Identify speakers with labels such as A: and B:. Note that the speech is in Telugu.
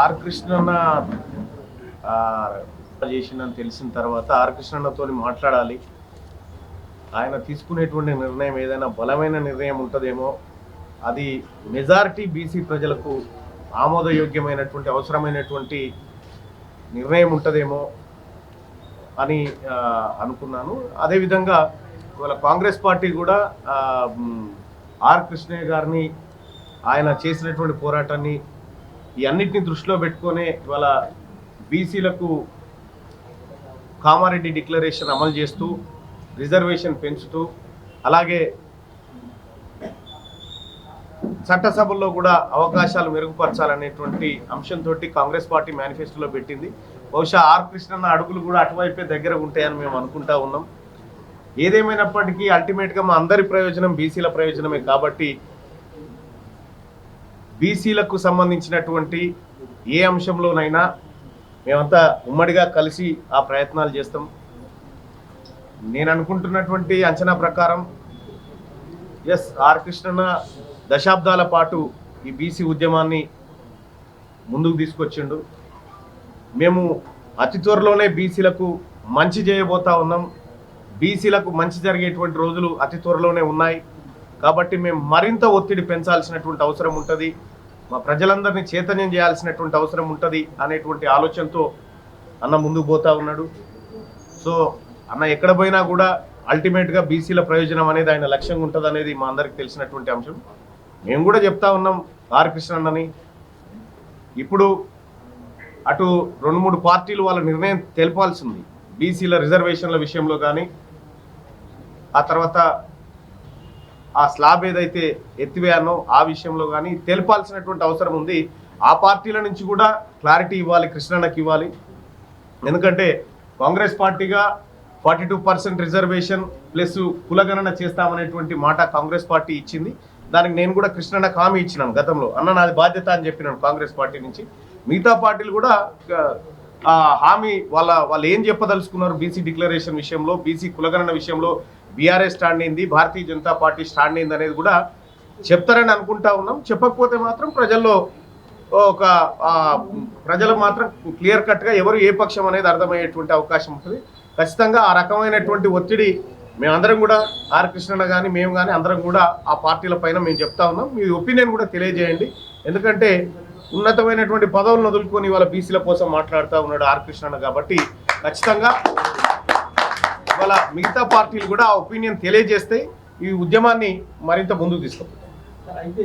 A: ఆర్ కృష్ణన్న చేసిందని తెలిసిన తర్వాత ఆర్ కృష్ణన్నతో మాట్లాడాలి. ఆయన తీసుకునేటువంటి నిర్ణయం ఏదైనా బలమైన నిర్ణయం ఉంటుందేమో, అది మెజారిటీ బీసీ ప్రజలకు ఆమోదయోగ్యమైనటువంటి అవసరమైనటువంటి నిర్ణయం ఉంటుందేమో అని అనుకున్నాను. అదేవిధంగా ఇవాళ కాంగ్రెస్ పార్టీ కూడా ఆర్ కృష్ణయ్య గారిని ఆయన చేసినటువంటి పోరాటాన్ని ఈ అన్నిటిని దృష్టిలో పెట్టుకొని ఇవాళ బీసీలకు కామారెడ్డి డిక్లరేషన్ అమలు చేస్తూ రిజర్వేషన్ పెంచుతూ అలాగే చట్టసభల్లో కూడా అవకాశాలు మెరుగుపరచాలనేటువంటి అంశంతో కాంగ్రెస్ పార్టీ మేనిఫెస్టోలో పెట్టింది. బహుశా ఆర్ కృష్ణన్న అడుగులు కూడా అటువైపే దగ్గర ఉంటాయని మేము అనుకుంటా ఉన్నాం. ఏదేమైనప్పటికీ అల్టిమేట్గా మా అందరి ప్రయోజనం బీసీల ప్రయోజనమే కాబట్టి బీసీలకు సంబంధించినటువంటి ఏ అంశంలోనైనా మేమంతా ఉమ్మడిగా కలిసి ఆ ప్రయత్నాలు చేస్తాం. నేను అనుకుంటున్నటువంటి అంచనా ప్రకారం ఆర్ కృష్ణన్న దశాబ్దాల పాటు ఈ బీసీ ఉద్యమాన్ని ముందుకు తీసుకొచ్చిండు. మేము అతి త్వరలోనే బీసీలకు మంచి చేయబోతా ఉన్నాం. బీసీలకు మంచి జరిగేటువంటి రోజులు అతి త్వరలోనే ఉన్నాయి కాబట్టి మేము మరింత ఒత్తిడి పెంచాల్సినటువంటి అవసరం ఉంటుంది, మా ప్రజలందరినీ చైతన్యం చేయాల్సినటువంటి అవసరం ఉంటుంది అనేటువంటి ఆలోచనతో అన్న ముందుకు పోతా ఉన్నాడు. సో అన్న ఎక్కడ పోయినా కూడా అల్టిమేట్గా బీసీల ప్రయోజనం అనేది ఆయన లక్ష్యంగా ఉంటుంది అనేది మా అందరికి తెలిసినటువంటి అంశం. మేము కూడా చెప్తా ఉన్నాం ఆర్ కృష్ణన్నని, ఇప్పుడు అటు 2-3 పార్టీలు వాళ్ళ నిర్ణయం తెలపాల్సింది బీసీల రిజర్వేషన్ల విషయంలో కానీ, ఆ తర్వాత ఆ స్లాబ్ ఏదైతే ఎత్తివేయానో ఆ విషయంలో కానీ తెలపాల్సినటువంటి అవసరం ఉంది. ఆ పార్టీల నుంచి కూడా క్లారిటీ ఇవ్వాలి, కృష్ణన్నకి ఇవ్వాలి. ఎందుకంటే కాంగ్రెస్ పార్టీగా 42% రిజర్వేషన్ ప్లస్ కులగణన చేస్తామనేటువంటి మాట కాంగ్రెస్ పార్టీ ఇచ్చింది. దానికి నేను కూడా కృష్ణన్నకు హామీ ఇచ్చినాను గతంలో, అన్న నాది బాధ్యత అని చెప్పినాను కాంగ్రెస్ పార్టీ నుంచి. మిగతా పార్టీలు కూడా హామీ వాళ్ళు ఏం చెప్పదలుచుకున్నారు బీసీ డిక్లరేషన్ విషయంలో, బీసీ కులగణన విషయంలో బీఆర్ఎస్ స్టాండ్ అయింది, భారతీయ జనతా పార్టీ స్టాండ్ అయింది అనేది కూడా చెప్తారని అనుకుంటా ఉన్నాం. చెప్పకపోతే మాత్రం ప్రజలకు మాత్రం క్లియర్ కట్గా ఎవరు ఏ పక్షం అనేది అర్థమయ్యేటువంటి అవకాశం ఉంటుంది. ఖచ్చితంగా ఆ రకమైనటువంటి ఒత్తిడి మేమందరం కూడా ఆర్ కృష్ణన్న కానీ మేము కానీ అందరం కూడా ఆ పార్టీల పైన మేము చెప్తా ఉన్నాం. మీ ఒపీనియన్ కూడా తెలియజేయండి. ఎందుకంటే ఉన్నతమైనటువంటి పదవులను వదులుకొని ఇవాళ బీసీల కోసం మాట్లాడుతూ ఉన్నాడు ఆర్ కృష్ణన్న కాబట్టి ఖచ్చితంగా ఇవాళ మిగతా పార్టీలు కూడా ఆ ఒపీనియన్ తెలియజేస్తే ఈ ఉద్యమాన్ని మరింత ముందుకు తీసుకెళ్తాయి.